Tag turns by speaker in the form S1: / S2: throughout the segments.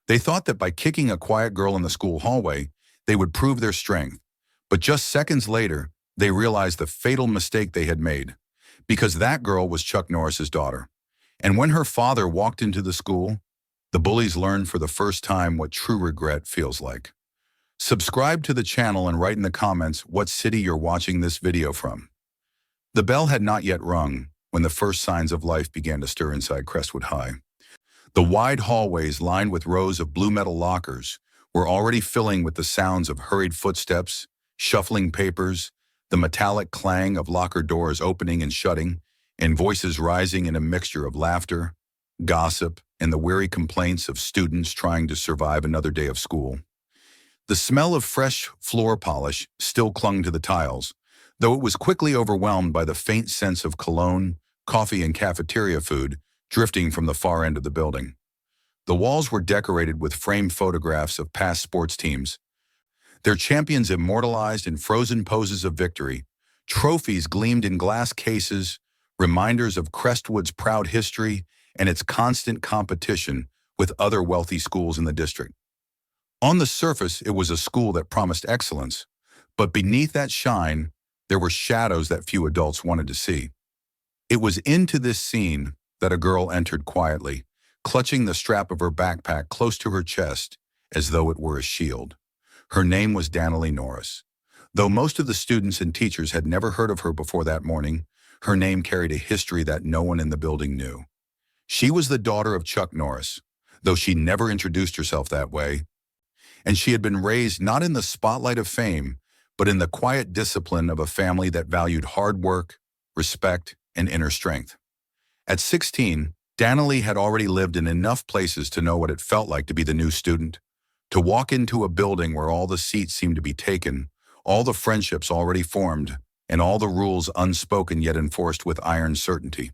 S1: They thought that by kicking a quiet girl in the school hallway, they would prove their strength. But just seconds later, they realized the fatal mistake they had made, because that girl was Chuck Norris's daughter. And when her father walked into the school, the bullies learned for the first time what true regret feels like. Subscribe to the channel and write in the comments what city you're watching this video from. The bell had not yet rung when the first signs of life began to stir inside Crestwood High. The wide hallways lined with rows of blue metal lockers were already filling with the sounds of hurried footsteps, shuffling papers, the metallic clang of locker doors opening and shutting, and voices rising in a mixture of laughter, gossip, and the weary complaints of students trying to survive another day of school. The smell of fresh floor polish still clung to the tiles, though it was quickly overwhelmed by the faint sense of cologne, coffee, and cafeteria food drifting from the far end of the building. The walls were decorated with framed photographs of past sports teams, their champions immortalized in frozen poses of victory. Trophies gleamed in glass cases, reminders of Crestwood's proud history and its constant competition with other wealthy schools in the district. On the surface, it was a school that promised excellence, but beneath that shine, there were shadows that few adults wanted to see. It was into this scene that a girl entered quietly, clutching the strap of her backpack close to her chest as though it were a shield. Her name was Norris. Though most of the students and teachers had never heard of her before that morning, her name carried a history that no one in the building knew. She was the daughter of Chuck Norris, though she never introduced herself that way, and she had been raised not in the spotlight of fame, but in the quiet discipline of a family that valued hard work, respect, and inner strength. At 16, Danilee had already lived in enough places to know what it felt like to be the new student, to walk into a building where all the seats seemed to be taken, all the friendships already formed, and all the rules unspoken yet enforced with iron certainty.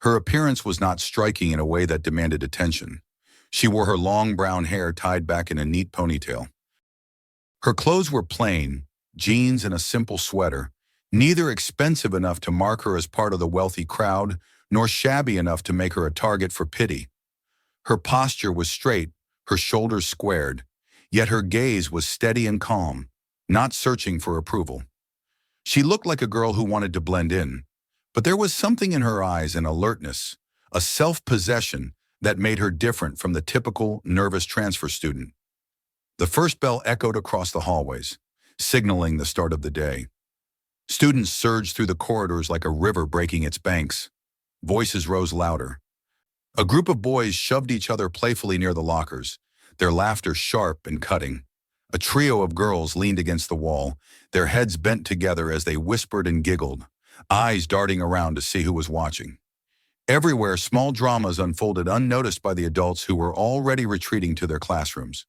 S1: Her appearance was not striking in a way that demanded attention. She wore her long brown hair tied back in a neat ponytail. Her clothes were plain, jeans and a simple sweater, neither expensive enough to mark her as part of the wealthy crowd, nor shabby enough to make her a target for pity. Her posture was straight, her shoulders squared, yet her gaze was steady and calm, not searching for approval. She looked like a girl who wanted to blend in, but there was something in her eyes, an alertness, a self-possession that made her different from the typical nervous transfer student. The first bell echoed across the hallways, signaling the start of the day. Students surged through the corridors like a river breaking its banks. Voices rose louder. A group of boys shoved each other playfully near the lockers, their laughter sharp and cutting. A trio of girls leaned against the wall, their heads bent together as they whispered and giggled, eyes darting around to see who was watching. Everywhere, small dramas unfolded unnoticed by the adults who were already retreating to their classrooms.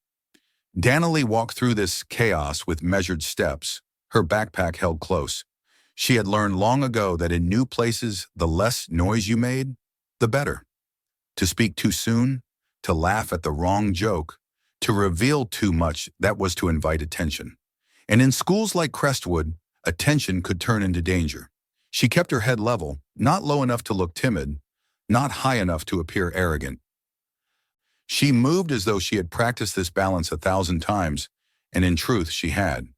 S1: Danilee walked through this chaos with measured steps, her backpack held close. She had learned long ago that in new places, the less noise you made, the better. To speak too soon, to laugh at the wrong joke, to reveal too much, that was to invite attention. And in schools like Crestwood, attention could turn into danger. She kept her head level, not low enough to look timid, not high enough to appear arrogant. She moved as though she had practiced this balance 1,000 times, and in truth she had.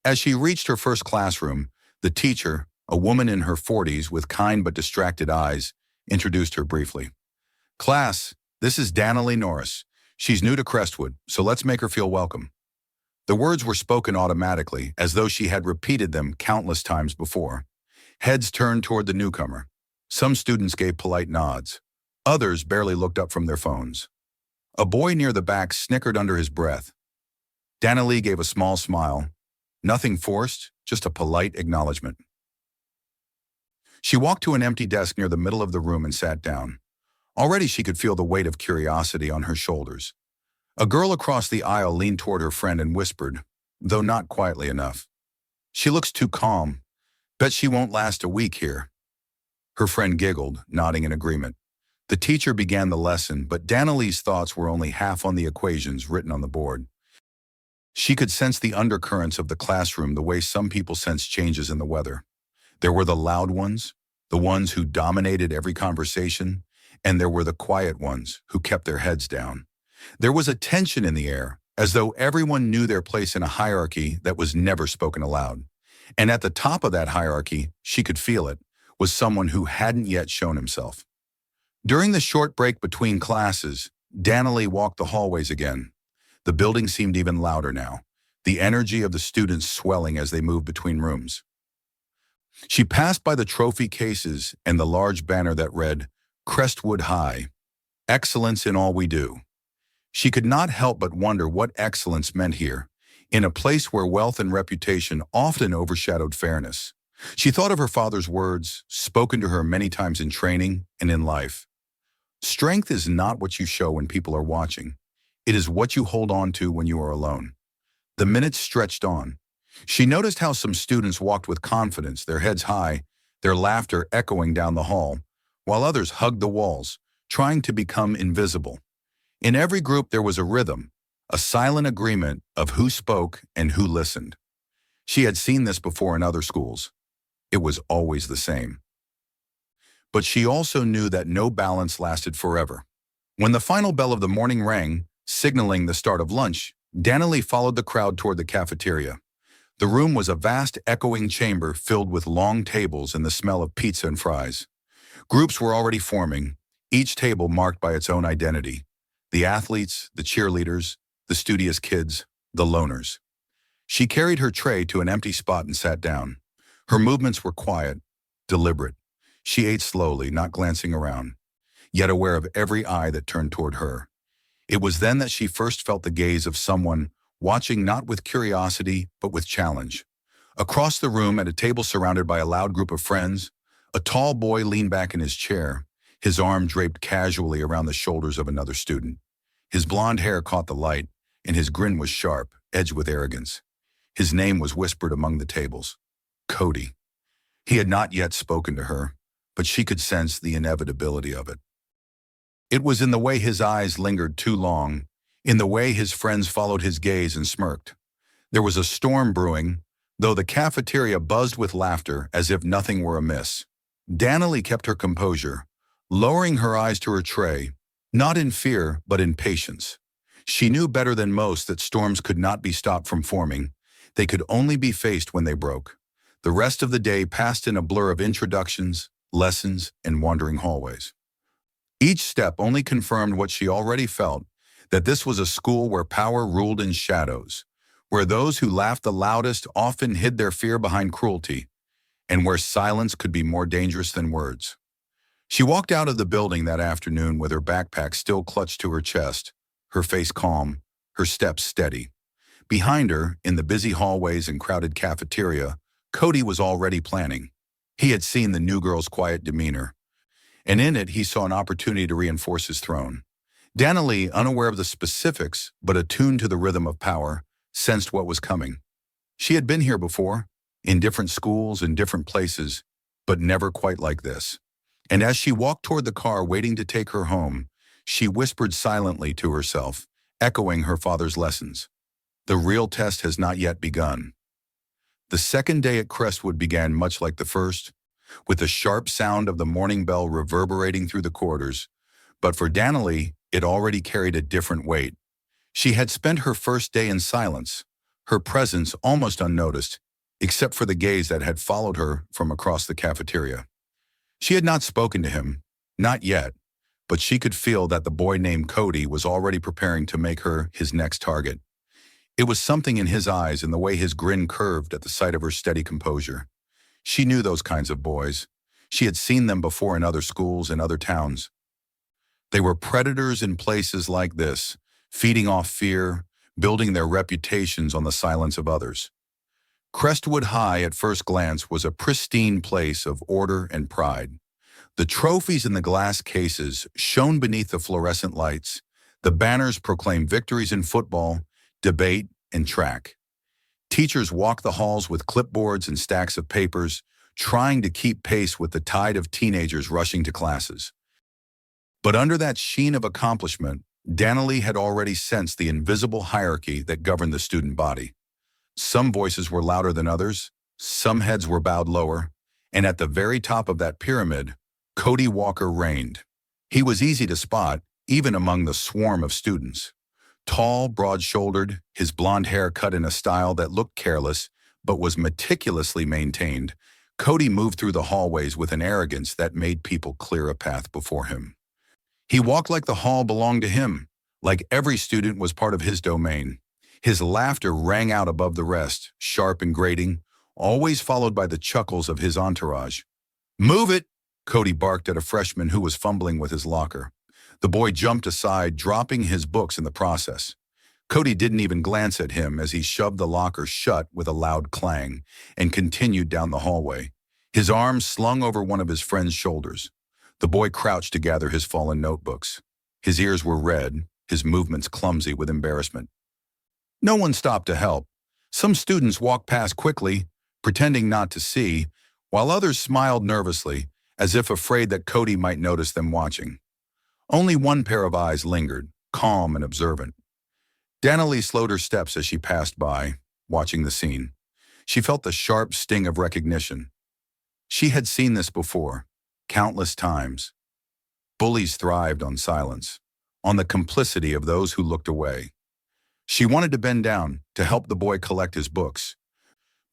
S1: As she reached her first classroom, the teacher, a woman in her 40s with kind but distracted eyes, introduced her briefly. "Class, this is Danilee Norris. She's new to Crestwood, so let's make her feel welcome." The words were spoken automatically, as though she had repeated them countless times before. Heads turned toward the newcomer. Some students gave polite nods. Others barely looked up from their phones. A boy near the back snickered under his breath. Danilee gave a small smile. Nothing forced, just a polite acknowledgement. She walked to an empty desk near the middle of the room and sat down. Already she could feel the weight of curiosity on her shoulders. A girl across the aisle leaned toward her friend and whispered, though not quietly enough, "She looks too calm. Bet she won't last a week here." Her friend giggled, nodding in agreement. The teacher began the lesson, but Danilee's thoughts were only half on the equations written on the board. She could sense the undercurrents of the classroom the way some people sense changes in the weather. There were the loud ones, the ones who dominated every conversation, and there were the quiet ones who kept their heads down. There was a tension in the air, as though everyone knew their place in a hierarchy that was never spoken aloud. And at the top of that hierarchy, she could feel it, was someone who hadn't yet shown himself. During the short break between classes, Danilee walked the hallways again. The building seemed even louder now, the energy of the students swelling as they moved between rooms. She passed by the trophy cases and the large banner that read, "Crestwood High, Excellence in All We Do." She could not help but wonder what excellence meant here, in a place where wealth and reputation often overshadowed fairness. She thought of her father's words, spoken to her many times in training and in life. Strength is not what you show when people are watching. It is what you hold on to when you are alone. The minutes stretched on. She noticed how some students walked with confidence, their heads high, their laughter echoing down the hall, while others hugged the walls, trying to become invisible. In every group there was a rhythm, a silent agreement of who spoke and who listened. She had seen this before in other schools. It was always the same. But she also knew that no balance lasted forever. When the final bell of the morning rang, signaling the start of lunch, Danilee followed the crowd toward the cafeteria. The room was a vast, echoing chamber filled with long tables and the smell of pizza and fries. Groups were already forming, each table marked by its own identity. The athletes, the cheerleaders, the studious kids, the loners. She carried her tray to an empty spot and sat down. Her movements were quiet, deliberate. She ate slowly, not glancing around, yet aware of every eye that turned toward her. It was then that she first felt the gaze of someone watching not with curiosity, but with challenge. Across the room, at a table surrounded by a loud group of friends, a tall boy leaned back in his chair, his arm draped casually around the shoulders of another student. His blonde hair caught the light, and his grin was sharp, edged with arrogance. His name was whispered among the tables. Cody. He had not yet spoken to her, but she could sense the inevitability of it. It was in the way his eyes lingered too long, in the way his friends followed his gaze and smirked. There was a storm brewing, though the cafeteria buzzed with laughter as if nothing were amiss. Danilee kept her composure, lowering her eyes to her tray, not in fear, but in patience. She knew better than most that storms could not be stopped from forming. They could only be faced when they broke. The rest of the day passed in a blur of introductions, lessons, and wandering hallways. Each step only confirmed what she already felt, that this was a school where power ruled in shadows, where those who laughed the loudest often hid their fear behind cruelty, and where silence could be more dangerous than words. She walked out of the building that afternoon with her backpack still clutched to her chest, her face calm, her steps steady. Behind her, in the busy hallways and crowded cafeteria, Cody was already planning. He had seen the new girl's quiet demeanor, and in it he saw an opportunity to reinforce his throne. Danilee, unaware of the specifics, but attuned to the rhythm of power, sensed what was coming. She had been here before, in different schools and different places, but never quite like this. And as she walked toward the car waiting to take her home, she whispered silently to herself, echoing her father's lessons. The real test has not yet begun. The second day at Crestwood began much like the first, with the sharp sound of the morning bell reverberating through the corridors. But for Danilee, it already carried a different weight. She had spent her first day in silence, her presence almost unnoticed, except for the gaze that had followed her from across the cafeteria. She had not spoken to him, not yet, but she could feel that the boy named Cody was already preparing to make her his next target. It was something in his eyes and the way his grin curved at the sight of her steady composure. She knew those kinds of boys. She had seen them before in other schools and other towns. They were predators in places like this, feeding off fear, building their reputations on the silence of others. Crestwood High, at first glance, was a pristine place of order and pride. The trophies in the glass cases shone beneath the fluorescent lights. The banners proclaimed victories in football, debate, and track. Teachers walked the halls with clipboards and stacks of papers, trying to keep pace with the tide of teenagers rushing to classes. But under that sheen of accomplishment, Danilee had already sensed the invisible hierarchy that governed the student body. Some voices were louder than others, some heads were bowed lower, and at the very top of that pyramid, Cody Walker reigned. He was easy to spot, even among the swarm of students. Tall, broad-shouldered, his blonde hair cut in a style that looked careless but was meticulously maintained, Cody moved through the hallways with an arrogance that made people clear a path before him. He walked like the hall belonged to him, like every student was part of his domain. His laughter rang out above the rest, sharp and grating, always followed by the chuckles of his entourage. "Move it!" Cody barked at a freshman who was fumbling with his locker. The boy jumped aside, dropping his books in the process. Cody didn't even glance at him as he shoved the locker shut with a loud clang and continued down the hallway, his arms slung over one of his friend's shoulders. The boy crouched to gather his fallen notebooks. His ears were red, his movements clumsy with embarrassment. No one stopped to help. Some students walked past quickly, pretending not to see, while others smiled nervously, as if afraid that Cody might notice them watching. Only one pair of eyes lingered, calm and observant. Danilee slowed her steps as she passed by, watching the scene. She felt the sharp sting of recognition. She had seen this before, countless times. Bullies thrived on silence, on the complicity of those who looked away. She wanted to bend down to help the boy collect his books,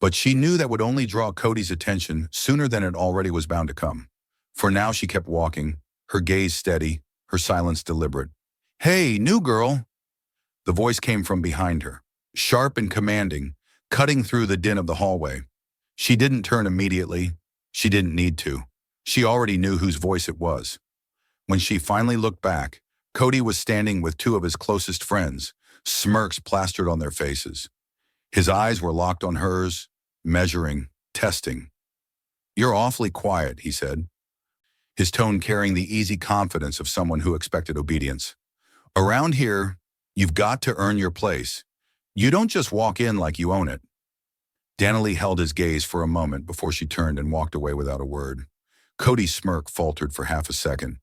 S1: but she knew that would only draw Cody's attention sooner than it already was bound to come. For now she kept walking, her gaze steady, her silence deliberate. "Hey, new girl!" The voice came from behind her, sharp and commanding, cutting through the din of the hallway. She didn't turn immediately. She didn't need to. She already knew whose voice it was. When she finally looked back, Cody was standing with two of his closest friends, smirks plastered on their faces. His eyes were locked on hers, measuring, testing. "You're awfully quiet," he said, his tone carrying the easy confidence of someone who expected obedience. "Around here, you've got to earn your place. You don't just walk in like you own it." Danilee held his gaze for a moment before she turned and walked away without a word. Cody's smirk faltered for half a second.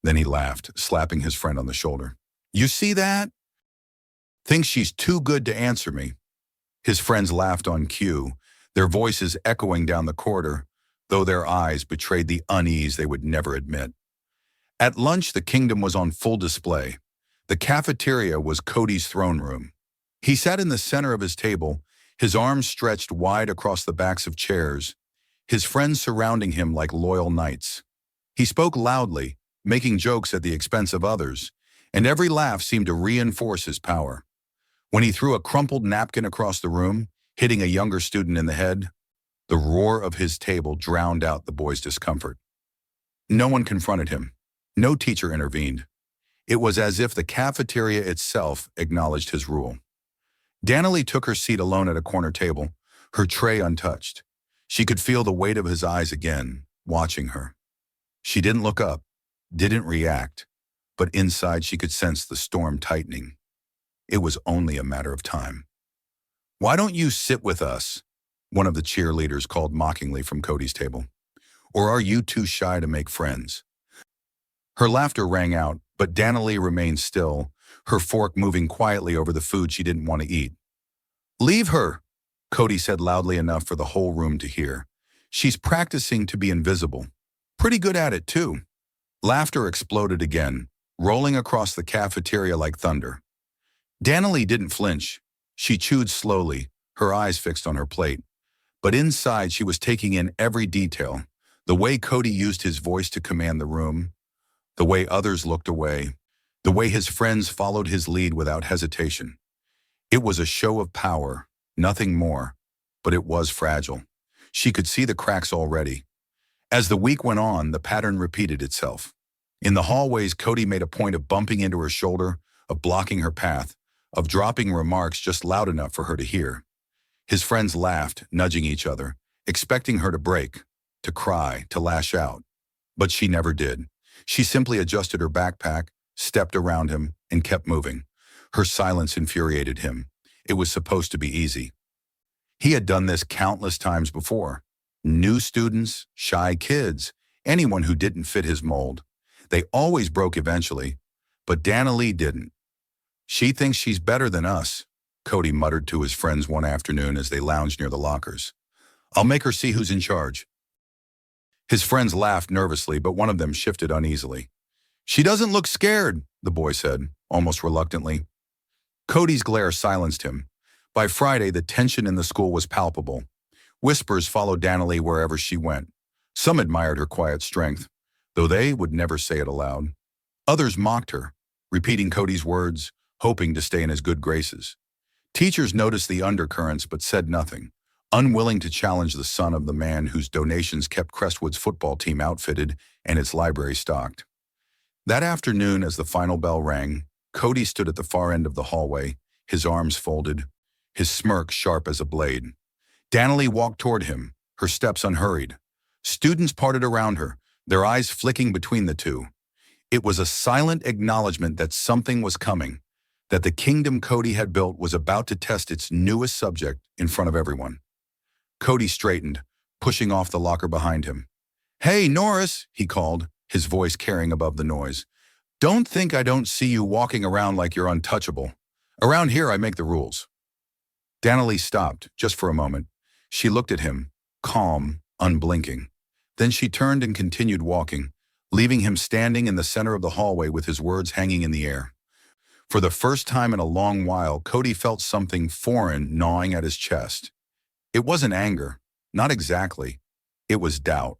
S1: Then he laughed, slapping his friend on the shoulder. "You see that? Thinks she's too good to answer me." His friends laughed on cue, their voices echoing down the corridor, though their eyes betrayed the unease they would never admit. At lunch, the kingdom was on full display. The cafeteria was Cody's throne room. He sat in the center of his table, his arms stretched wide across the backs of chairs, his friends surrounding him like loyal knights. He spoke loudly, making jokes at the expense of others, and every laugh seemed to reinforce his power. When he threw a crumpled napkin across the room, hitting a younger student in the head, the roar of his table drowned out the boy's discomfort. No one confronted him. No teacher intervened. It was as if the cafeteria itself acknowledged his rule. Danilee took her seat alone at a corner table, her tray untouched. She could feel the weight of his eyes again, watching her. She didn't look up, didn't react, but inside she could sense the storm tightening. It was only a matter of time. "Why don't you sit with us?" one of the cheerleaders called mockingly from Cody's table. "Or are you too shy to make friends?" Her laughter rang out, but Danilee remained still, her fork moving quietly over the food she didn't want to eat. "Leave her," Cody said loudly enough for the whole room to hear. "She's practicing to be invisible. Pretty good at it, too." Laughter exploded again, rolling across the cafeteria like thunder. Danilee didn't flinch. She chewed slowly, her eyes fixed on her plate. But inside she was taking in every detail, the way Cody used his voice to command the room, the way others looked away, the way his friends followed his lead without hesitation. It was a show of power, nothing more, but it was fragile. She could see the cracks already. As the week went on, the pattern repeated itself. In the hallways, Cody made a point of bumping into her shoulder, of blocking her path, of dropping remarks just loud enough for her to hear. His friends laughed, nudging each other, expecting her to break, to cry, to lash out. But she never did. She simply adjusted her backpack, stepped around him, and kept moving. Her silence infuriated him. It was supposed to be easy. He had done this countless times before. New students, shy kids, anyone who didn't fit his mold. They always broke eventually, but Danilee didn't. "She thinks she's better than us," Cody muttered to his friends one afternoon as they lounged near the lockers. "I'll make her see who's in charge." His friends laughed nervously, but one of them shifted uneasily. She doesn't look scared, the boy said, almost reluctantly. Cody's glare silenced him. By Friday, the tension in the school was palpable. Whispers followed Danilee wherever she went. Some admired her quiet strength, though they would never say it aloud. Others mocked her, repeating Cody's words, hoping to stay in his good graces. Teachers noticed the undercurrents but said nothing, unwilling to challenge the son of the man whose donations kept Crestwood's football team outfitted and its library stocked. That afternoon, as the final bell rang, Cody stood at the far end of the hallway, his arms folded, his smirk sharp as a blade. Danilee walked toward him, her steps unhurried. Students parted around her, their eyes flicking between the two. It was a silent acknowledgement that something was coming, that the kingdom Cody had built was about to test its newest subject in front of everyone. Cody straightened, pushing off the locker behind him. "Hey, Norris," he called, his voice carrying above the noise. "Don't think I don't see you walking around like you're untouchable. Around here, I make the rules." Danilee stopped, just for a moment. She looked at him, calm, unblinking. Then she turned and continued walking, leaving him standing in the center of the hallway with his words hanging in the air. For the first time in a long while, Cody felt something foreign gnawing at his chest. It wasn't anger, not exactly. It was doubt.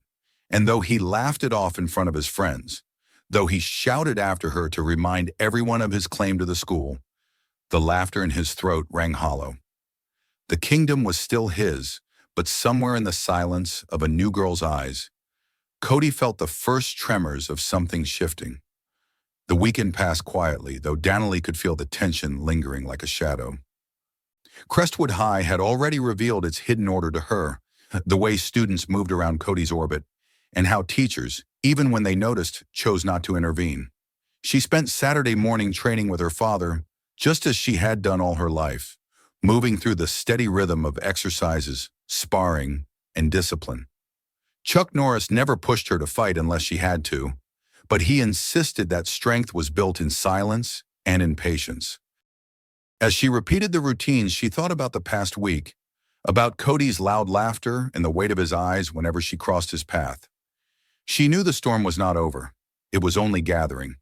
S1: And though he laughed it off in front of his friends, though he shouted after her to remind everyone of his claim to the school, the laughter in his throat rang hollow. The kingdom was still his, but somewhere in the silence of a new girl's eyes, Cody felt the first tremors of something shifting. The weekend passed quietly, though Danilee could feel the tension lingering like a shadow. Crestwood High had already revealed its hidden order to her, the way students moved around Cody's orbit, and how teachers, even when they noticed, chose not to intervene. She spent Saturday morning training with her father, just as she had done all her life, moving through the steady rhythm of exercises, sparring, and discipline. Chuck Norris never pushed her to fight unless she had to, but he insisted that strength was built in silence and in patience. As she repeated the routines, she thought about the past week, about Cody's loud laughter and the weight of his eyes whenever she crossed his path. She knew the storm was not over. It was only gathering.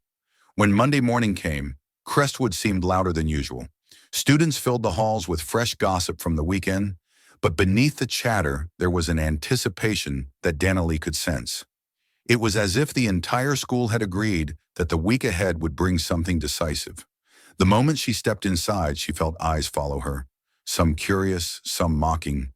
S1: When Monday morning came, Crestwood seemed louder than usual. Students filled the halls with fresh gossip from the weekend, but beneath the chatter, there was an anticipation that Danilee could sense. It was as if the entire school had agreed that the week ahead would bring something decisive. The moment she stepped inside, she felt eyes follow her, some curious, some mocking,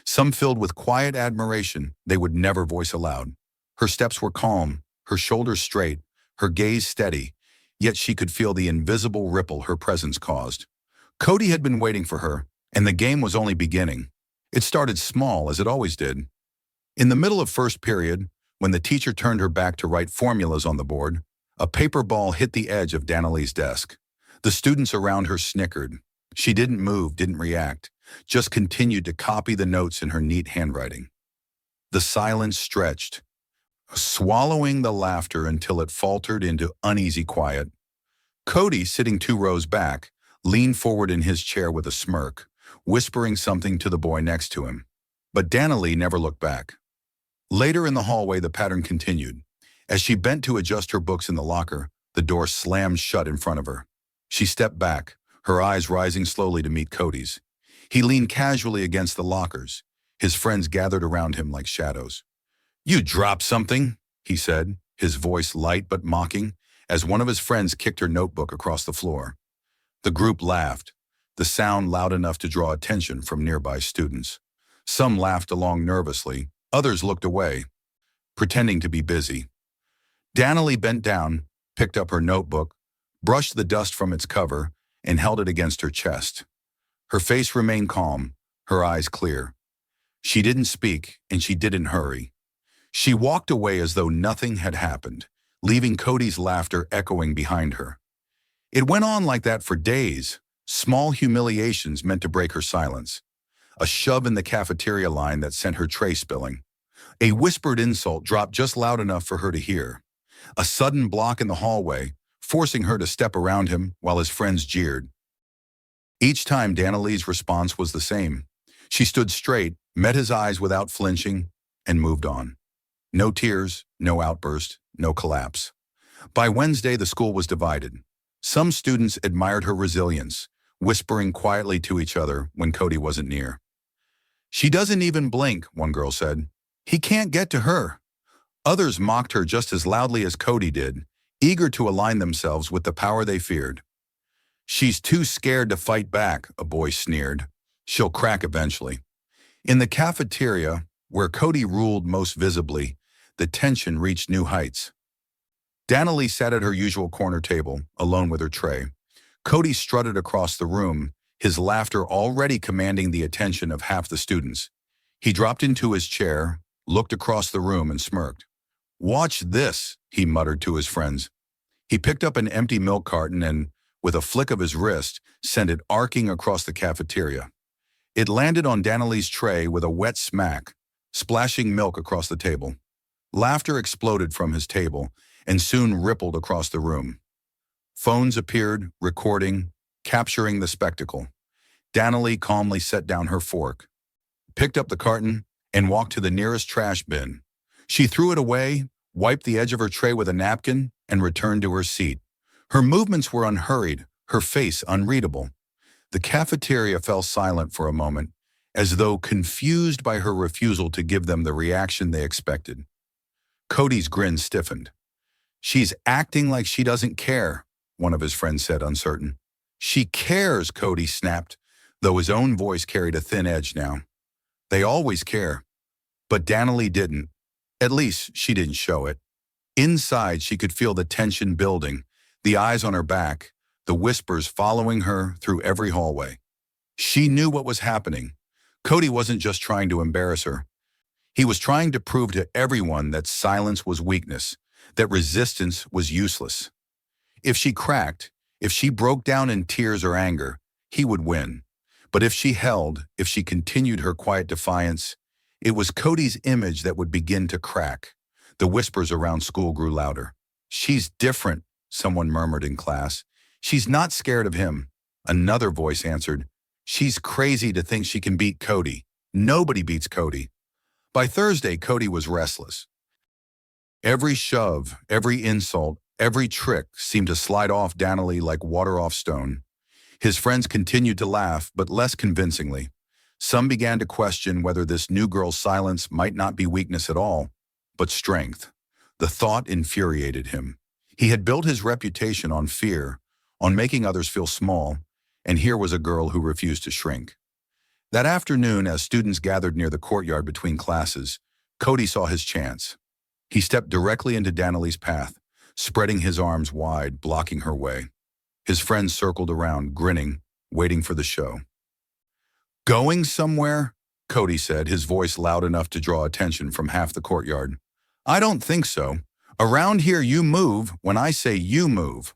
S1: some filled with quiet admiration they would never voice aloud. Her steps were calm, her shoulders straight, her gaze steady, yet she could feel the invisible ripple her presence caused. Cody had been waiting for her, and the game was only beginning. It started small, as it always did. In the middle of first period, when the teacher turned her back to write formulas on the board, a paper ball hit the edge of Danilee's desk. The students around her snickered. She didn't move, didn't react, just continued to copy the notes in her neat handwriting. The silence stretched, swallowing the laughter until it faltered into uneasy quiet. Cody, sitting 2 rows back, leaned forward in his chair with a smirk, whispering something to the boy next to him. But Danilee never looked back. Later in the hallway, the pattern continued. As she bent to adjust her books in the locker, the door slammed shut in front of her. She stepped back, her eyes rising slowly to meet Cody's. He leaned casually against the lockers. His friends gathered around him like shadows. "You dropped something," he said, his voice light but mocking, as one of his friends kicked her notebook across the floor. The group laughed, the sound loud enough to draw attention from nearby students. Some laughed along nervously, others looked away, pretending to be busy. Danilee bent down, picked up her notebook, brushed the dust from its cover, and held it against her chest. Her face remained calm, her eyes clear. She didn't speak, and she didn't hurry. She walked away as though nothing had happened, leaving Cody's laughter echoing behind her. It went on like that for days, small humiliations meant to break her silence. A shove in the cafeteria line that sent her tray spilling. A whispered insult dropped just loud enough for her to hear. A sudden block in the hallway, forcing her to step around him while his friends jeered. Each time Danilee's response was the same. She stood straight, met his eyes without flinching, and moved on. No tears, no outburst, no collapse. By Wednesday, the school was divided. Some students admired her resilience, whispering quietly to each other when Cody wasn't near. "She doesn't even blink," one girl said. "He can't get to her." Others mocked her just as loudly as Cody did, eager to align themselves with the power they feared. "She's too scared to fight back," a boy sneered. "She'll crack eventually." In the cafeteria, where Cody ruled most visibly, the tension reached new heights. Danilee sat at her usual corner table, alone with her tray. Cody strutted across the room, his laughter already commanding the attention of half the students. He dropped into his chair, looked across the room, and smirked. "Watch this," he muttered to his friends. He picked up an empty milk carton and, with a flick of his wrist, sent it arcing across the cafeteria. It landed on Danilee's tray with a wet smack, splashing milk across the table. Laughter exploded from his table and soon rippled across the room. Phones appeared, recording, capturing the spectacle. Danilee calmly set down her fork, picked up the carton, and walked to the nearest trash bin. She threw it away, wiped the edge of her tray with a napkin, and returned to her seat. Her movements were unhurried, her face unreadable. The cafeteria fell silent for a moment, as though confused by her refusal to give them the reaction they expected. Cody's grin stiffened. "She's acting like she doesn't care," one of his friends said, uncertain. "She cares," Cody snapped, though his own voice carried a thin edge now. "They always care." But Danilee didn't. At least, she didn't show it. Inside, she could feel the tension building, the eyes on her back, the whispers following her through every hallway. She knew what was happening. Cody wasn't just trying to embarrass her. He was trying to prove to everyone that silence was weakness, that resistance was useless. If she cracked, if she broke down in tears or anger, he would win. But if she held, if she continued her quiet defiance, it was Cody's image that would begin to crack. The whispers around school grew louder. "She's different," someone murmured in class. "She's not scared of him." Another voice answered, "She's crazy to think she can beat Cody. Nobody beats Cody." By Thursday, Cody was restless. Every shove, every insult, every trick seemed to slide off Danilee like water off stone. His friends continued to laugh, but less convincingly. Some began to question whether this new girl's silence might not be weakness at all, but strength. The thought infuriated him. He had built his reputation on fear, on making others feel small, and here was a girl who refused to shrink. That afternoon, as students gathered near the courtyard between classes, Cody saw his chance. He stepped directly into Danilee's path, spreading his arms wide, blocking her way. His friends circled around, grinning, waiting for the show. "Going somewhere?" Cody said, his voice loud enough to draw attention from half the courtyard. "I don't think so. Around here you move when I say you move."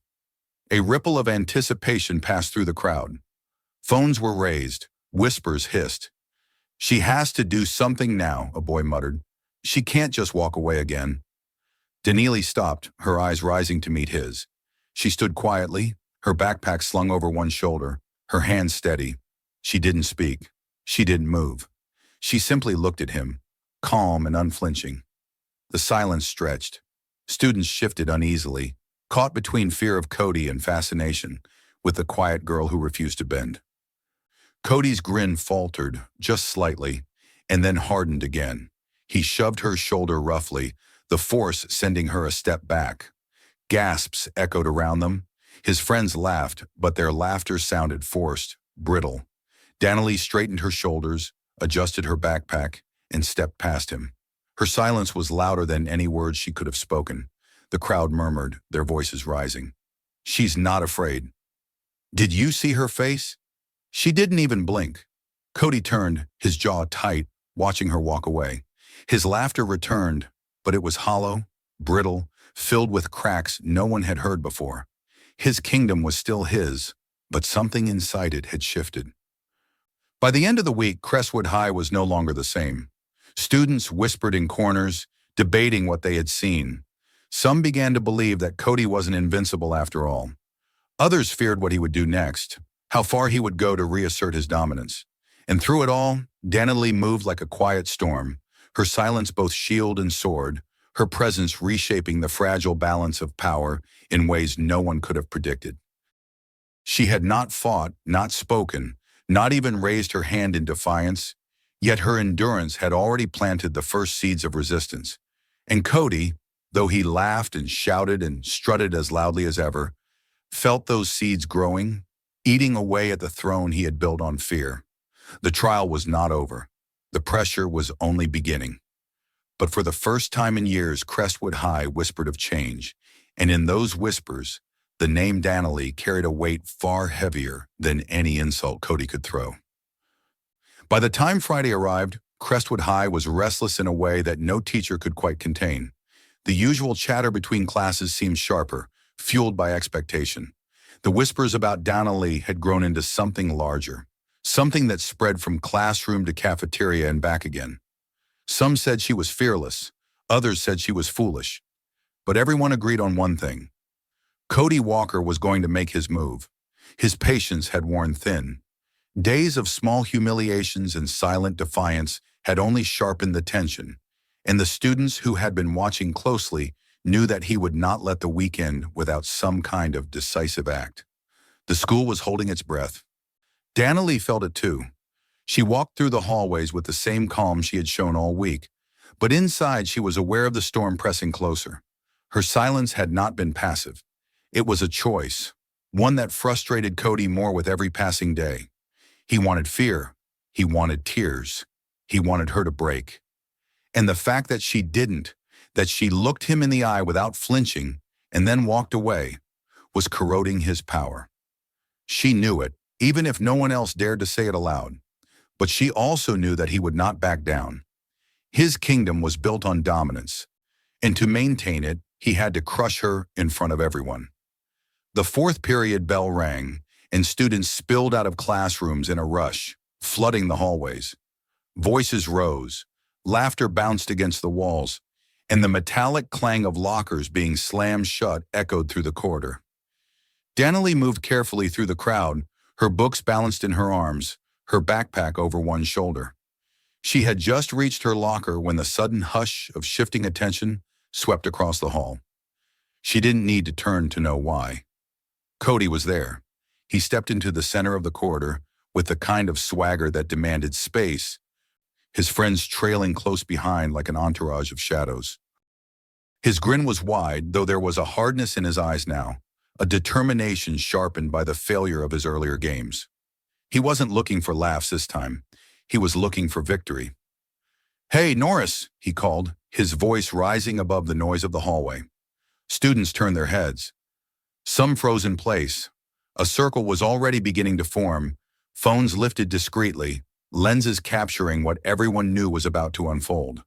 S1: A ripple of anticipation passed through the crowd. Phones were raised, whispers hissed. "She has to do something now," a boy muttered. "She can't just walk away again." Danilee stopped, her eyes rising to meet his. She stood quietly, her backpack slung over one shoulder, her hands steady. She didn't speak. She didn't move. She simply looked at him, calm and unflinching. The silence stretched. Students shifted uneasily, caught between fear of Cody and fascination with the quiet girl who refused to bend. Cody's grin faltered, just slightly, and then hardened again. He shoved her shoulder roughly, the force sending her a step back. Gasps echoed around them. His friends laughed, but their laughter sounded forced, brittle. Danilee straightened her shoulders, adjusted her backpack, and stepped past him. Her silence was louder than any words she could have spoken. The crowd murmured, their voices rising. "She's not afraid." "Did you see her face?" She didn't even blink. Cody turned, his jaw tight, watching her walk away. His laughter returned, but it was hollow, brittle, filled with cracks no one had heard before. His kingdom was still his, but something inside it had shifted. By the end of the week, Crestwood High was no longer the same. Students whispered in corners, debating what they had seen. Some began to believe that Cody wasn't invincible after all. Others feared what he would do next, how far he would go to reassert his dominance. And through it all, Danilee moved like a quiet storm, her silence both shield and sword, her presence reshaping the fragile balance of power in ways no one could have predicted. She had not fought, not spoken, not even raised her hand in defiance, yet her endurance had already planted the first seeds of resistance. And Cody, though he laughed and shouted and strutted as loudly as ever, felt those seeds growing, eating away at the throne he had built on fear. The trial was not over. The pressure was only beginning. But for the first time in years, Crestwood High whispered of change, and in those whispers, the name Dannelly carried a weight far heavier than any insult Cody could throw. By the time Friday arrived, Crestwood High was restless in a way that no teacher could quite contain. The usual chatter between classes seemed sharper, fueled by expectation. The whispers about Dannelly had grown into something larger, something that spread from classroom to cafeteria and back again. Some said she was fearless, others said she was foolish. But everyone agreed on one thing. Cody Walker was going to make his move. His patience had worn thin. Days of small humiliations and silent defiance had only sharpened the tension, and the students who had been watching closely knew that he would not let the week end without some kind of decisive act. The school was holding its breath. Dannelly felt it too. She walked through the hallways with the same calm she had shown all week, but inside she was aware of the storm pressing closer. Her silence had not been passive. It was a choice, one that frustrated Cody more with every passing day. He wanted fear. He wanted tears. He wanted her to break. And the fact that she didn't, that she looked him in the eye without flinching and then walked away, was corroding his power. She knew it, even if no one else dared to say it aloud. But she also knew that he would not back down. His kingdom was built on dominance, and to maintain it, he had to crush her in front of everyone. The fourth period bell rang, and students spilled out of classrooms in a rush, flooding the hallways. Voices rose, laughter bounced against the walls, and the metallic clang of lockers being slammed shut echoed through the corridor. Dannelly moved carefully through the crowd, her books balanced in her arms, her backpack over one shoulder. She had just reached her locker when the sudden hush of shifting attention swept across the hall. She didn't need to turn to know why. Cody was there. He stepped into the center of the corridor with the kind of swagger that demanded space, his friends trailing close behind like an entourage of shadows. His grin was wide, though there was a hardness in his eyes now, a determination sharpened by the failure of his earlier games. He wasn't looking for laughs this time. He was looking for victory. "Hey, Norris," he called, his voice rising above the noise of the hallway. Students turned their heads. Some froze in place. A circle was already beginning to form, phones lifted discreetly, lenses capturing what everyone knew was about to unfold.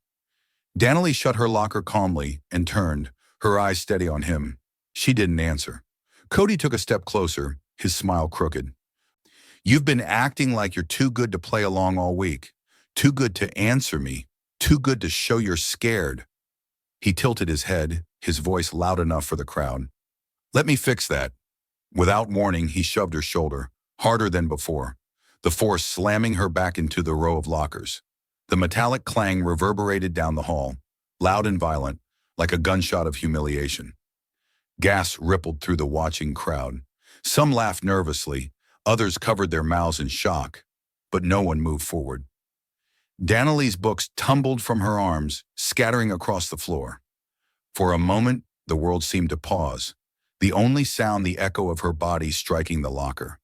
S1: Dannelly shut her locker calmly and turned, her eyes steady on him. She didn't answer. Cody took a step closer, his smile crooked. "You've been acting like you're too good to play along all week, too good to answer me, too good to show you're scared." He tilted his head, his voice loud enough for the crowd. "Let me fix that." Without warning, he shoved her shoulder, harder than before, the force slamming her back into the row of lockers. The metallic clang reverberated down the hall, loud and violent, like a gunshot of humiliation. Gasps rippled through the watching crowd. Some laughed nervously, others covered their mouths in shock, but no one moved forward. Dannelly's books tumbled from her arms, scattering across the floor. For a moment, the world seemed to pause, the only sound the echo of her body striking the locker.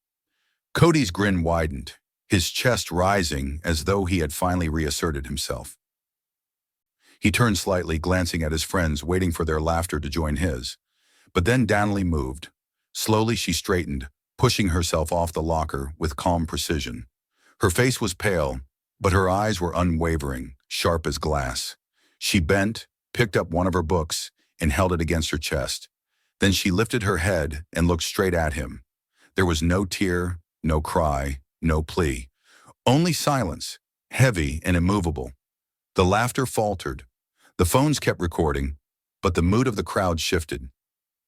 S1: Cody's grin widened, his chest rising as though he had finally reasserted himself. He turned slightly, glancing at his friends, waiting for their laughter to join his. But then Dannelly moved. Slowly she straightened, pushing herself off the locker with calm precision. Her face was pale, but her eyes were unwavering, sharp as glass. She bent, picked up one of her books, and held it against her chest. Then she lifted her head and looked straight at him. There was no tear, no cry, no plea. Only silence, heavy and immovable. The laughter faltered. The phones kept recording, but the mood of the crowd shifted.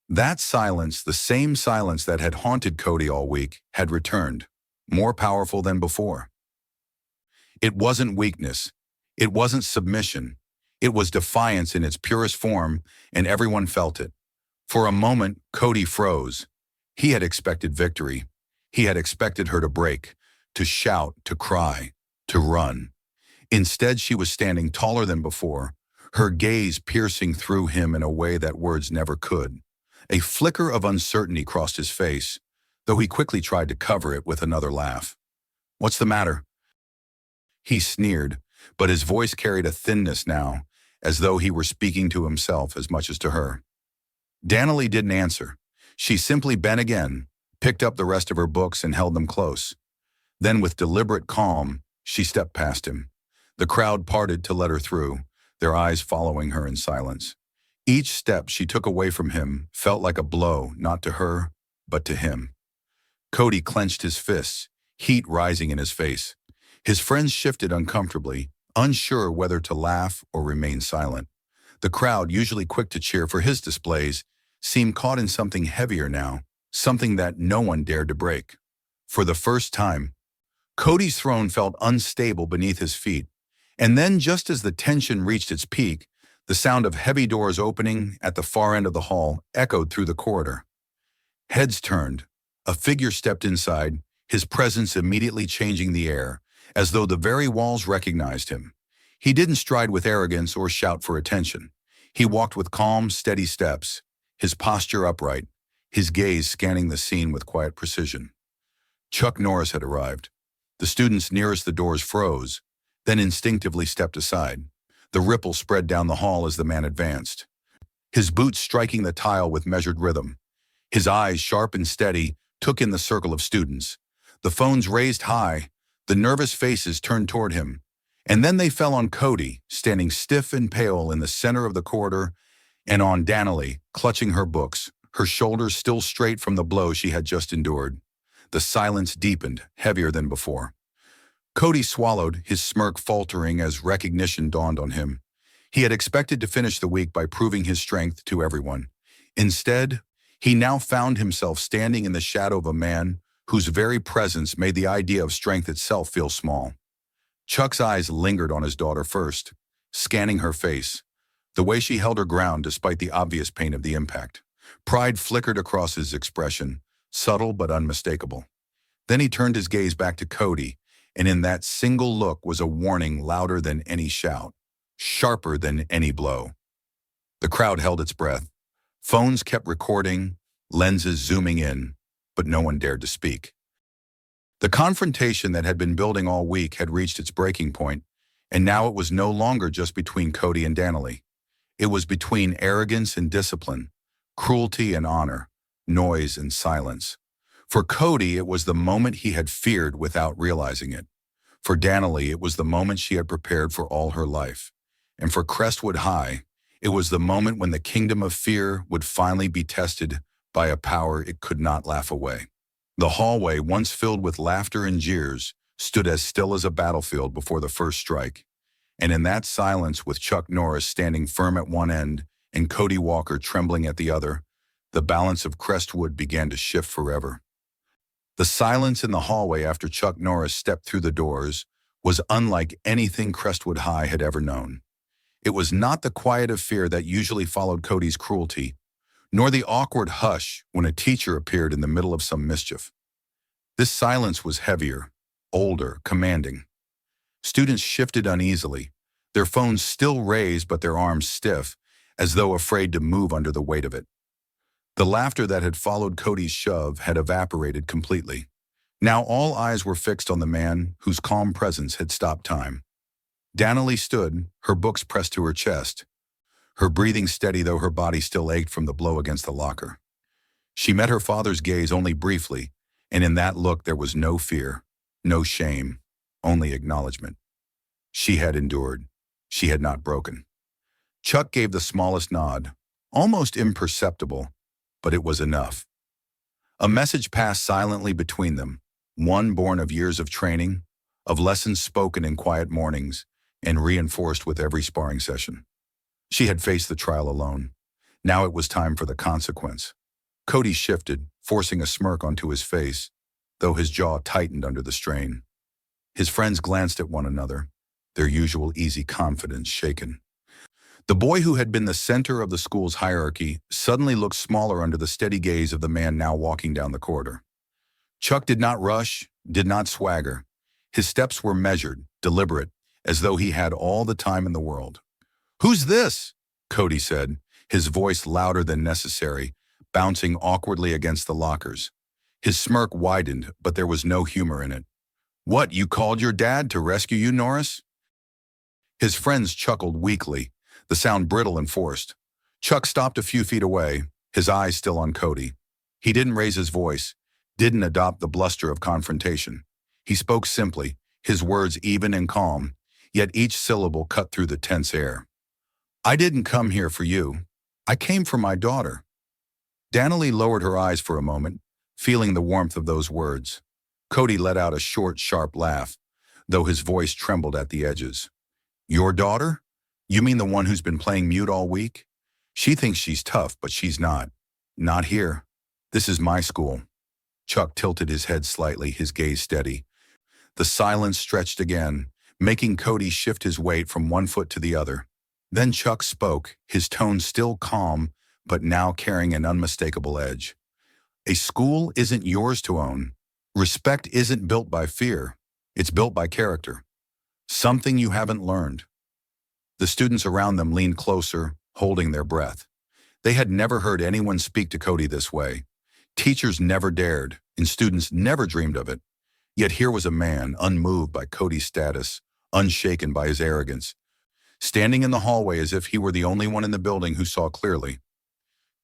S1: That silence, the same silence that had haunted Cody all week, had returned, more powerful than before. It wasn't weakness. It wasn't submission. It was defiance in its purest form, and everyone felt it. For a moment, Cody froze. He had expected victory. He had expected her to break, to shout, to cry, to run. Instead, she was standing taller than before, her gaze piercing through him in a way that words never could. A flicker of uncertainty crossed his face, though he quickly tried to cover it with another laugh. "What's the matter?" He sneered, but his voice carried a thinness now, as though he were speaking to himself as much as to her. Danielle didn't answer. She simply bent again, picked up the rest of her books and held them close. Then with deliberate calm, she stepped past him. The crowd parted to let her through, their eyes following her in silence. Each step she took away from him felt like a blow, not to her, but to him. Cody clenched his fists, heat rising in his face. His friends shifted uncomfortably, unsure whether to laugh or remain silent. The crowd, usually quick to cheer for his displays, seemed caught in something heavier now, something that no one dared to break. For the first time, Cody's throne felt unstable beneath his feet, and then just as the tension reached its peak, the sound of heavy doors opening at the far end of the hall echoed through the corridor. Heads turned. A figure stepped inside, his presence immediately changing the air, as though the very walls recognized him. He didn't stride with arrogance or shout for attention. He walked with calm, steady steps, his posture upright, his gaze scanning the scene with quiet precision. Chuck Norris had arrived. The students nearest the doors froze, then instinctively stepped aside. The ripple spread down the hall as the man advanced, his boots striking the tile with measured rhythm. His eyes, sharp and steady, took in the circle of students. The phones raised high, the nervous faces turned toward him, and then they fell on Cody, standing stiff and pale in the center of the corridor, and on Danielle, clutching her books, her shoulders still straight from the blow she had just endured. The silence deepened, heavier than before. Cody swallowed, his smirk faltering as recognition dawned on him. He had expected to finish the week by proving his strength to everyone. Instead, he now found himself standing in the shadow of a man whose very presence made the idea of strength itself feel small. Chuck's eyes lingered on his daughter first, scanning her face, the way she held her ground despite the obvious pain of the impact. Pride flickered across his expression, subtle but unmistakable. Then he turned his gaze back to Cody, and in that single look was a warning louder than any shout, sharper than any blow. The crowd held its breath. Phones kept recording, lenses zooming in, but no one dared to speak. The confrontation that had been building all week had reached its breaking point, and now it was no longer just between Cody and Danielle. It was between arrogance and discipline, cruelty and honor, noise and silence. For Cody, it was the moment he had feared without realizing it. For Danielle, it was the moment she had prepared for all her life. And for Crestwood High, it was the moment when the kingdom of fear would finally be tested by a power it could not laugh away. The hallway, once filled with laughter and jeers, stood as still as a battlefield before the first strike. And in that silence, with Chuck Norris standing firm at one end and Cody Walker trembling at the other, the balance of Crestwood began to shift forever. The silence in the hallway after Chuck Norris stepped through the doors was unlike anything Crestwood High had ever known. It was not the quiet of fear that usually followed Cody's cruelty, nor the awkward hush when a teacher appeared in the middle of some mischief. This silence was heavier, older, commanding. Students shifted uneasily, their phones still raised but their arms stiff, as though afraid to move under the weight of it. The laughter that had followed Cody's shove had evaporated completely. Now all eyes were fixed on the man whose calm presence had stopped time. Danielle stood, her books pressed to her chest, her breathing steady though her body still ached from the blow against the locker. She met her father's gaze only briefly, and in that look there was no fear, no shame, only acknowledgement. She had endured. She had not broken. Chuck gave the smallest nod, almost imperceptible, but it was enough. A message passed silently between them, one born of years of training, of lessons spoken in quiet mornings, and reinforced with every sparring session. She had faced the trial alone. Now it was time for the consequence. Cody shifted, forcing a smirk onto his face, though his jaw tightened under the strain. His friends glanced at one another, their usual easy confidence shaken. The boy who had been the center of the school's hierarchy suddenly looked smaller under the steady gaze of the man now walking down the corridor. Chuck did not rush, did not swagger. His steps were measured, deliberate, as though he had all the time in the world. "Who's this?" Cody said, his voice louder than necessary, bouncing awkwardly against the lockers. His smirk widened, but there was no humor in it. "What, you called your dad to rescue you, Norris?" His friends chuckled weakly, the sound brittle and forced. Chuck stopped a few feet away, his eyes still on Cody. He didn't raise his voice, didn't adopt the bluster of confrontation. He spoke simply, his words even and calm, yet each syllable cut through the tense air. "I didn't come here for you. I came for my daughter." Danilee lowered her eyes for a moment, feeling the warmth of those words. Cody let out a short, sharp laugh, though his voice trembled at the edges. "Your daughter? You mean the one who's been playing mute all week? She thinks she's tough, but she's not. Not here. This is my school." Chuck tilted his head slightly, his gaze steady. The silence stretched again, making Cody shift his weight from one foot to the other. Then Chuck spoke, his tone still calm, but now carrying an unmistakable edge. "A school isn't yours to own. Respect isn't built by fear. It's built by character. Something you haven't learned." The students around them leaned closer, holding their breath. They had never heard anyone speak to Cody this way. Teachers never dared, and students never dreamed of it. Yet here was a man, unmoved by Cody's status, unshaken by his arrogance, standing in the hallway as if he were the only one in the building who saw clearly.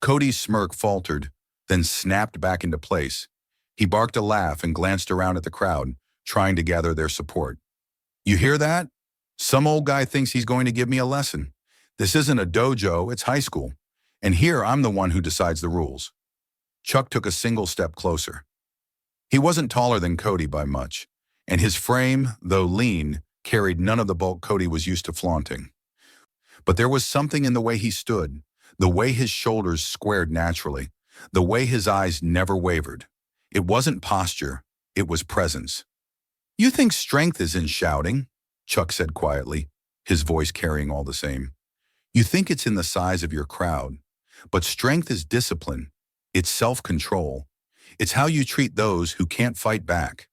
S1: Cody's smirk faltered, then snapped back into place. He barked a laugh and glanced around at the crowd, trying to gather their support. "You hear that? Some old guy thinks he's going to give me a lesson. This isn't a dojo, it's high school. And here I'm the one who decides the rules." Chuck took a single step closer. He wasn't taller than Cody by much, and his frame, though lean, carried none of the bulk Cody was used to flaunting. But there was something in the way he stood, the way his shoulders squared naturally, the way his eyes never wavered. It wasn't posture, it was presence. "You think strength is in shouting," Chuck said quietly, his voice carrying all the same. "You think it's in the size of your crowd, but strength is discipline. It's self-control. It's how you treat those who can't fight back.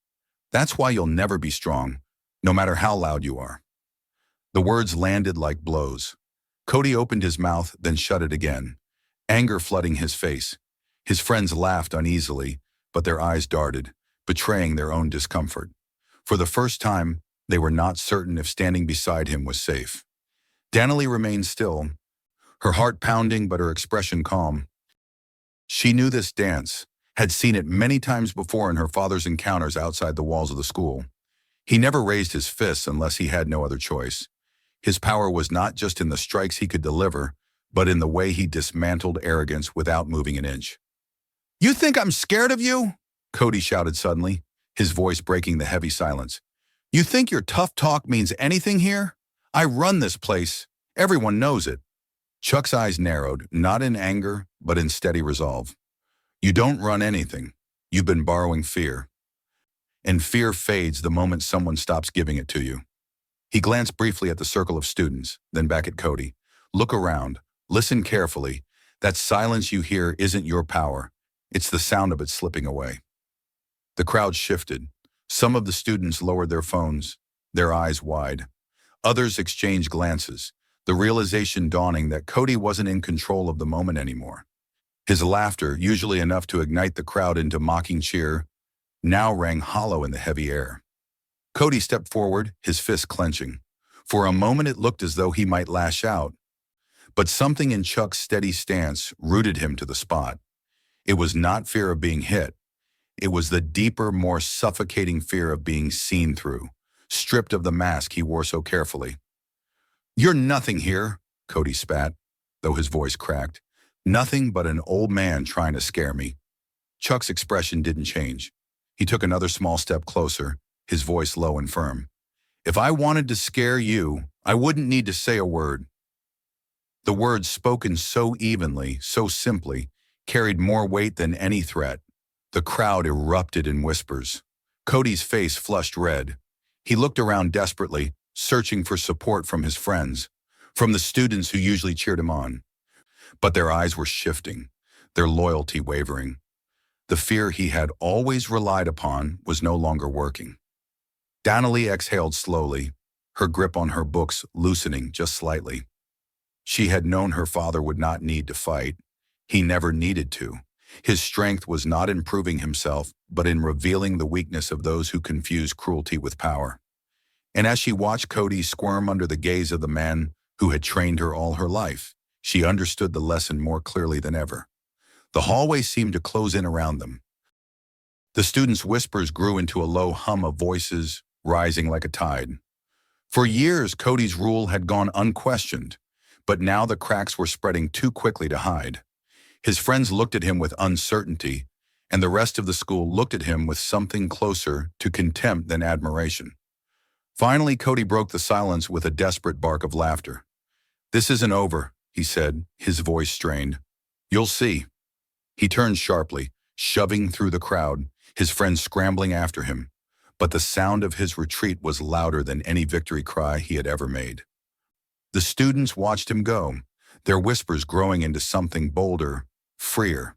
S1: That's why you'll never be strong, no matter how loud you are." The words landed like blows. Cody opened his mouth, then shut it again, anger flooding his face. His friends laughed uneasily, but their eyes darted, betraying their own discomfort. For the first time, they were not certain if standing beside him was safe. Danilee remained still, her heart pounding but her expression calm. She knew this dance, had seen it many times before in her father's encounters outside the walls of the school. He never raised his fists unless he had no other choice. His power was not just in the strikes he could deliver, but in the way he dismantled arrogance without moving an inch. "You think I'm scared of you?" Cody shouted suddenly, his voice breaking the heavy silence. "You think your tough talk means anything here? I run this place. Everyone knows it." Chuck's eyes narrowed, not in anger, but in steady resolve. "You don't run anything. You've been borrowing fear. And fear fades the moment someone stops giving it to you." He glanced briefly at the circle of students, then back at Cody. "Look around. Listen carefully. That silence you hear isn't your power. It's the sound of it slipping away." The crowd shifted. Some of the students lowered their phones, their eyes wide. Others exchanged glances, the realization dawning that Cody wasn't in control of the moment anymore. His laughter, usually enough to ignite the crowd into mocking cheer, now rang hollow in the heavy air. Cody stepped forward, his fists clenching. For a moment it looked as though he might lash out, but something in Chuck's steady stance rooted him to the spot. It was not fear of being hit. It was the deeper, more suffocating fear of being seen through, stripped of the mask he wore so carefully. "You're nothing here," Cody spat, though his voice cracked. "Nothing but an old man trying to scare me." Chuck's expression didn't change. He took another small step closer, his voice low and firm. "If I wanted to scare you, I wouldn't need to say a word." The words, spoken so evenly, so simply, carried more weight than any threat. The crowd erupted in whispers. Cody's face flushed red. He looked around desperately, searching for support from his friends. from the students who usually cheered him on. But their eyes were shifting, their loyalty wavering. The fear he had always relied upon was no longer working. Donnelly exhaled slowly, her grip on her books loosening just slightly. She had known her father would not need to fight. He never needed to. His strength was not in proving himself, but in revealing the weakness of those who confuse cruelty with power. And as she watched Cody squirm under the gaze of the man who had trained her all her life, she understood the lesson more clearly than ever. The hallway seemed to close in around them. The students' whispers grew into a low hum of voices, rising like a tide. For years, Cody's rule had gone unquestioned, but now the cracks were spreading too quickly to hide. His friends looked at him with uncertainty, and the rest of the school looked at him with something closer to contempt than admiration. Finally, Cody broke the silence with a desperate bark of laughter. "This isn't over," he said, his voice strained. "You'll see." He turned sharply, shoving through the crowd, his friends scrambling after him. But the sound of his retreat was louder than any victory cry he had ever made. The students watched him go, their whispers growing into something bolder, freer.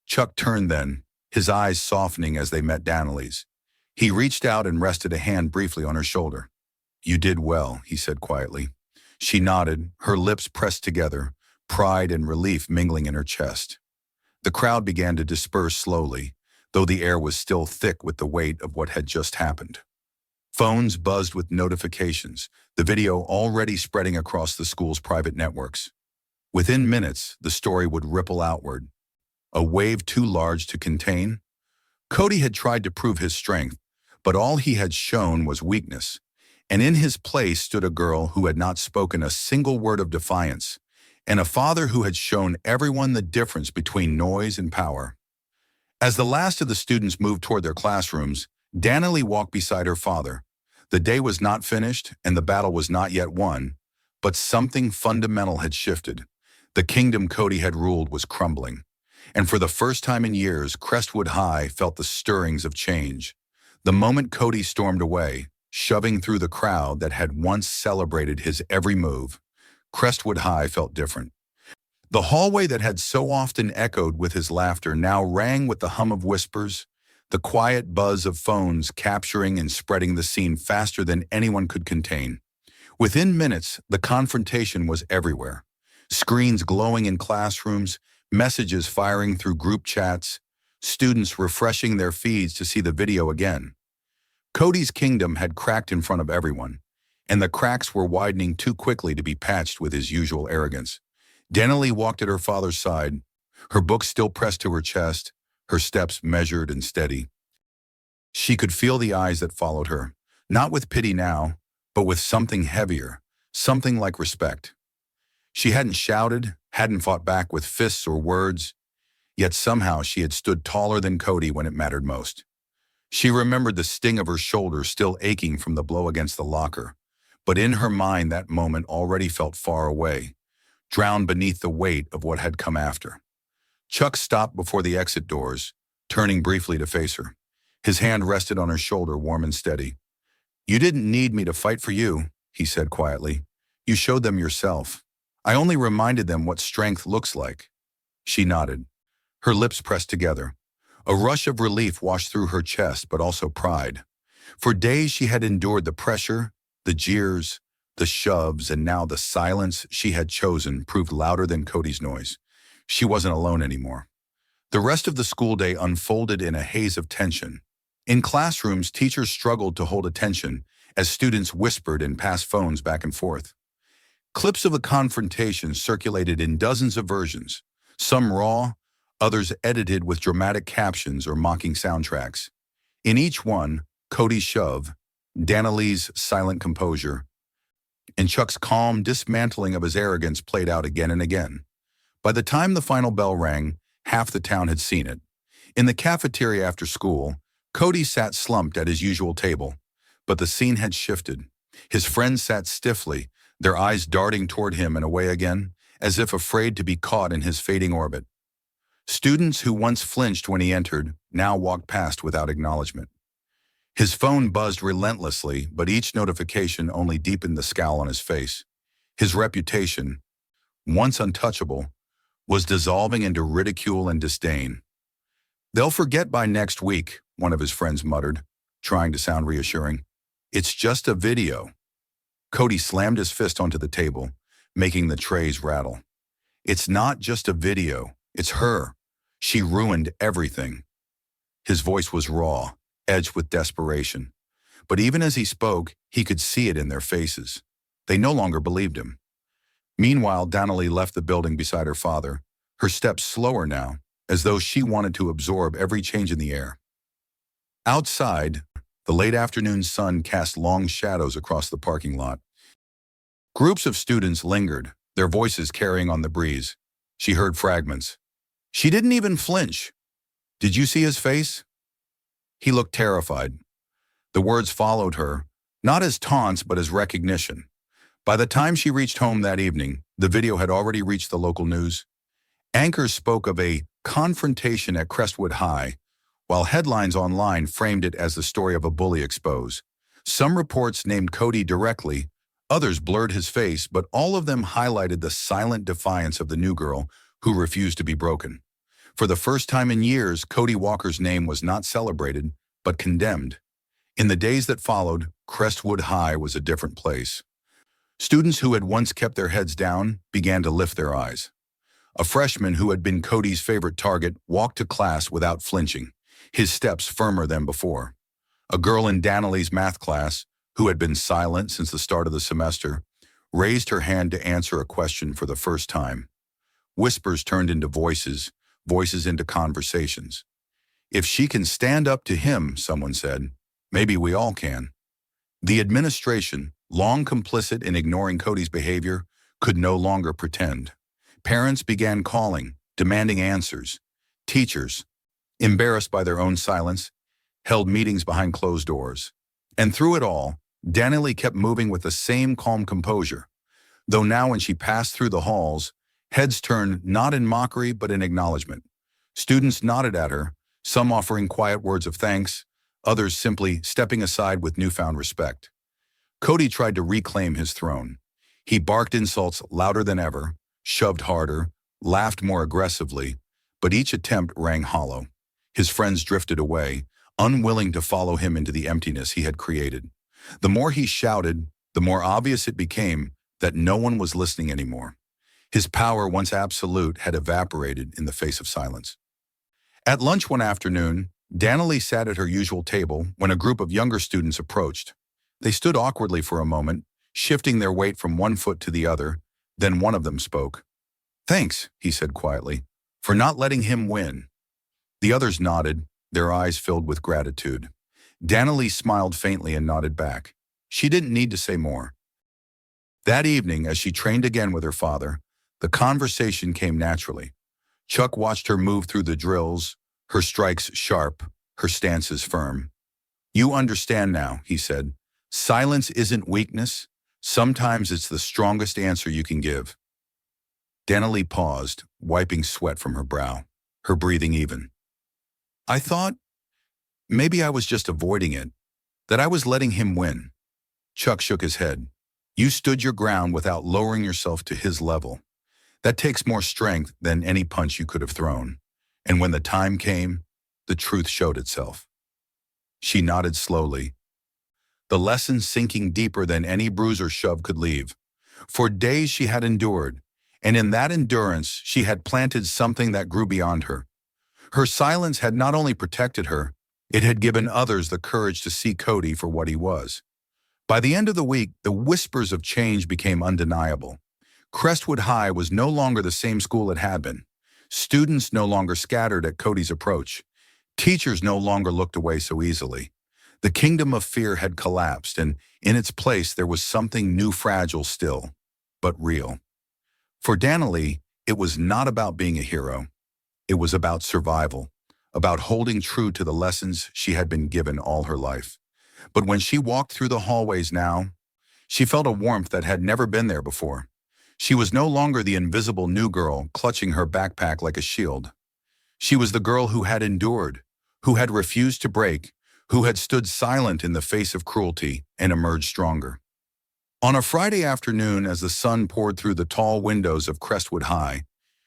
S1: Chuck turned then, his eyes softening as they met Donnelly's. He reached out and rested a hand briefly on her shoulder. "You did well," he said quietly. She nodded, her lips pressed together, pride and relief mingling in her chest. The crowd began to disperse slowly, though the air was still thick with the weight of what had just happened. Phones buzzed with notifications, the video already spreading across the school's private networks. Within minutes, the story would ripple outward. A wave too large to contain? Cody had tried to prove his strength, but all he had shown was weakness. And in his place stood a girl who had not spoken a single word of defiance, and a father who had shown everyone the difference between noise and power. As the last of the students moved toward their classrooms, Donnelly walked beside her father. The day was not finished, and the battle was not yet won, but something fundamental had shifted. The kingdom Cody had ruled was crumbling. And for the first time in years, Crestwood High felt the stirrings of change. The moment Cody stormed away, shoving through the crowd that had once celebrated his every move, Crestwood High felt different. The hallway that had so often echoed with his laughter now rang with the hum of whispers, the quiet buzz of phones capturing and spreading the scene faster than anyone could contain. Within minutes, the confrontation was everywhere. Screens glowing in classrooms, messages firing through group chats, students refreshing their feeds to see the video again. Cody's kingdom had cracked in front of everyone, and the cracks were widening too quickly to be patched with his usual arrogance. Donnelly walked at her father's side, her book still pressed to her chest, her steps measured and steady. She could feel the eyes that followed her, not with pity now, but with something heavier, something like respect. She hadn't shouted, hadn't fought back with fists or words, yet somehow she had stood taller than Cody when it mattered most. She remembered the sting of her shoulder still aching from the blow against the locker, but in her mind that moment already felt far away, drowned beneath the weight of what had come after. Chuck stopped before the exit doors, turning briefly to face her. His hand rested on her shoulder, warm and steady. "You didn't need me to fight for you," he said quietly. "You showed them yourself. I only reminded them what strength looks like." She nodded, her lips pressed together. A rush of relief washed through her chest, but also pride. For days she had endured the pressure, the jeers, the shoves, and now the silence she had chosen proved louder than Cody's noise. She wasn't alone anymore. The rest of the school day unfolded in a haze of tension. In classrooms, teachers struggled to hold attention as students whispered and passed phones back and forth. Clips of the confrontation circulated in dozens of versions, some raw, others edited with dramatic captions or mocking soundtracks. In each one, Cody's shove, Donnelly's silent composure, and Chuck's calm dismantling of his arrogance played out again and again. By the time the final bell rang, half the town had seen it. In the cafeteria after school, Cody sat slumped at his usual table, but the scene had shifted. His friends sat stiffly, their eyes darting toward him and away again, as if afraid to be caught in his fading orbit. Students who once flinched when he entered now walked past without acknowledgement. His phone buzzed relentlessly, but each notification only deepened the scowl on his face. His reputation, once untouchable, was dissolving into ridicule and disdain. "They'll forget by next week," one of his friends muttered, trying to sound reassuring. "It's just a video." Cody slammed his fist onto the table, making the trays rattle. "It's not just a video. It's her. She ruined everything." His voice was raw, edged with desperation. But even as he spoke, he could see it in their faces. They no longer believed him. Meanwhile, Donnelly left the building beside her father, her steps slower now, as though she wanted to absorb every change in the air. Outside, the late afternoon sun cast long shadows across the parking lot. Groups of students lingered, their voices carrying on the breeze. She heard fragments. "She didn't even flinch. Did you see his face?" He looked terrified. The words followed her, not as taunts but as recognition. By the time she reached home that evening, the video had already reached the local news. Anchors spoke of a confrontation at Crestwood High, while headlines online framed it as the story of a bully exposed. Some reports named Cody directly, others blurred his face, but all of them highlighted the silent defiance of the new girl who refused to be broken. For the first time in years, Cody Walker's name was not celebrated, but condemned. In the days that followed, Crestwood High was a different place. Students who had once kept their heads down began to lift their eyes. A freshman who had been Cody's favorite target walked to class without flinching, his steps firmer than before. A girl in Donnelly's math class, who had been silent since the start of the semester, raised her hand to answer a question for the first time. Whispers turned into voices, voices into conversations. "If she can stand up to him," someone said, "maybe we all can." The administration, long complicit in ignoring Cody's behavior, could no longer pretend. Parents began calling, demanding answers. Teachers, embarrassed by their own silence, held meetings behind closed doors. And through it all, Donnelly kept moving with the same calm composure, though now when she passed through the halls, heads turned not in mockery but in acknowledgement. Students nodded at her, some offering quiet words of thanks, others simply stepping aside with newfound respect. Cody tried to reclaim his throne. He barked insults louder than ever, shoved harder, laughed more aggressively, but each attempt rang hollow. His friends drifted away, unwilling to follow him into the emptiness he had created. The more he shouted, the more obvious it became that no one was listening anymore. His power, once absolute, had evaporated in the face of silence. At lunch one afternoon, Donnelly sat at her usual table when a group of younger students approached. They stood awkwardly for a moment, shifting their weight from one foot to the other. Then one of them spoke. "Thanks," he said quietly, "for not letting him win." The others nodded, their eyes filled with gratitude. Donnelly smiled faintly and nodded back. She didn't need to say more. That evening, as she trained again with her father, the conversation came naturally. Chuck watched her move through the drills, her strikes sharp, her stances firm. "You understand now," he said. "Silence isn't weakness. Sometimes it's the strongest answer you can give." Donnelly paused, wiping sweat from her brow, her breathing even. "I thought maybe I was just avoiding it, that I was letting him win." Chuck shook his head. "You stood your ground without lowering yourself to his level. That takes more strength than any punch you could have thrown. And when the time came, the truth showed itself." She nodded slowly, the lesson sinking deeper than any bruise or shove could leave. For days she had endured, and in that endurance she had planted something that grew beyond her. Her silence had not only protected her, it had given others the courage to see Cody for what he was. By the end of the week, the whispers of change became undeniable. Crestwood High was no longer the same school it had been. Students no longer scattered at Cody's approach. Teachers no longer looked away so easily. The kingdom of fear had collapsed, and in its place there was something new, fragile still, but real. For Donnelly, it was not about being a hero. It was about survival, about holding true to the lessons she had been given all her life. But when she walked through the hallways now, she felt a warmth that had never been there before. She was no longer the invisible new girl clutching her backpack like a shield. She was the girl who had endured, who had refused to break, who had stood silent in the face of cruelty and emerged stronger. On a Friday afternoon, as the sun poured through the tall windows of Crestwood High,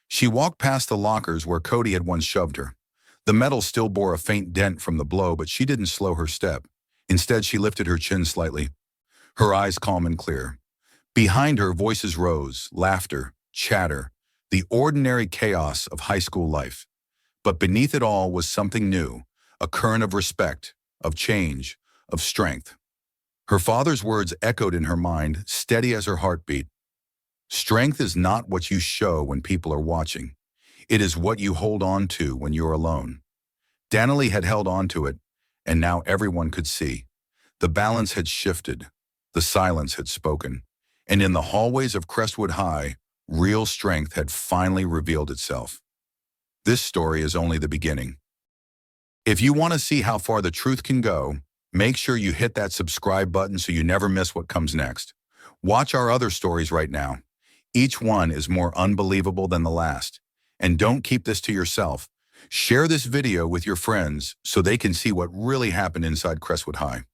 S1: she walked past the lockers where Cody had once shoved her. The metal still bore a faint dent from the blow, but she didn't slow her step. Instead, she lifted her chin slightly, her eyes calm and clear. Behind her, voices rose, laughter, chatter, the ordinary chaos of high school life. But beneath it all was something new, a current of respect, of change, of strength. Her father's words echoed in her mind, steady as her heartbeat. Strength is not what you show when people are watching. It is what you hold on to when you're alone. Danilee had held on to it, and now everyone could see. The balance had shifted. The silence had spoken. And in the hallways of Crestwood High, real strength had finally revealed itself. This story is only the beginning. If you want to see how far the truth can go, make sure you hit that subscribe button so you never miss what comes next. Watch our other stories right now. Each one is more unbelievable than the last. And don't keep this to yourself. Share this video with your friends so they can see what really happened inside Crestwood High.